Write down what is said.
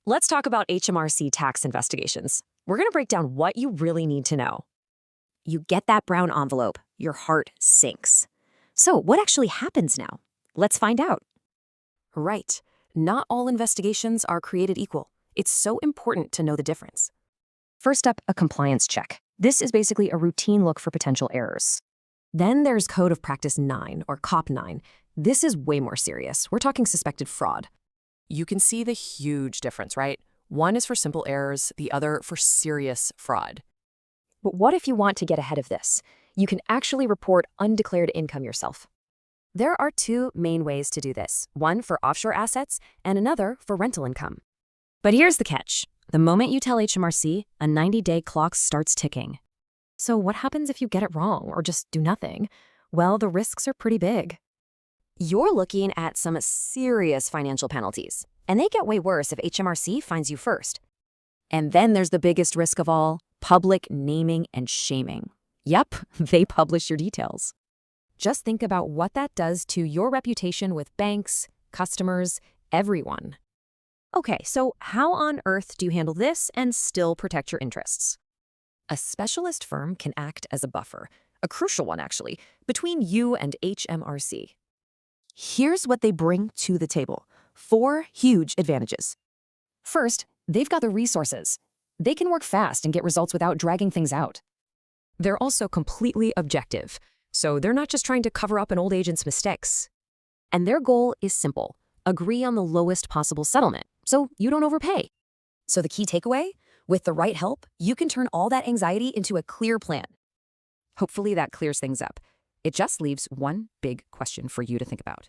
Let's talk about HMRC tax investigations. We're going to break down what you really need to know. You get that brown envelope, your heart sinks. So what actually happens now? Let's find out. Right. Not all investigations are created equal. It's so important to know the difference. First up, a compliance check. This is basically a routine look for potential errors. Then there's Code of Practice 9, or COP 9. This is way more serious. We're talking suspected fraud. You can see the huge difference, right? One is for simple errors, the other for serious fraud. But what if you want to get ahead of this? You can actually report undeclared income yourself. There are two main ways to do this, one for offshore assets and another for rental income. But here's the catch. The moment you tell HMRC, a 90-day clock starts ticking. So what happens if you get it wrong or just do nothing? Well, the risks are pretty big. You're looking at some serious financial penalties, and they get way worse if HMRC finds you first. And then there's the biggest risk of all, public naming and shaming. Yep, they publish your details. Just think about what that does to your reputation with banks, customers, everyone. Okay, so how on earth do you handle this and still protect your interests? A specialist firm can act as a buffer, a crucial one actually, between you and HMRC. Here's what they bring to the table. 4 huge advantages. First, they've got the resources. They can work fast and get results without dragging things out. They're also completely objective, so they're not just trying to cover up an old agent's mistakes. And their goal is simple. Agree on the lowest possible settlement, so you don't overpay. So the key takeaway? With the right help, you can turn all that anxiety into a clear plan. Hopefully that clears things up. It just leaves one big question for you to think about.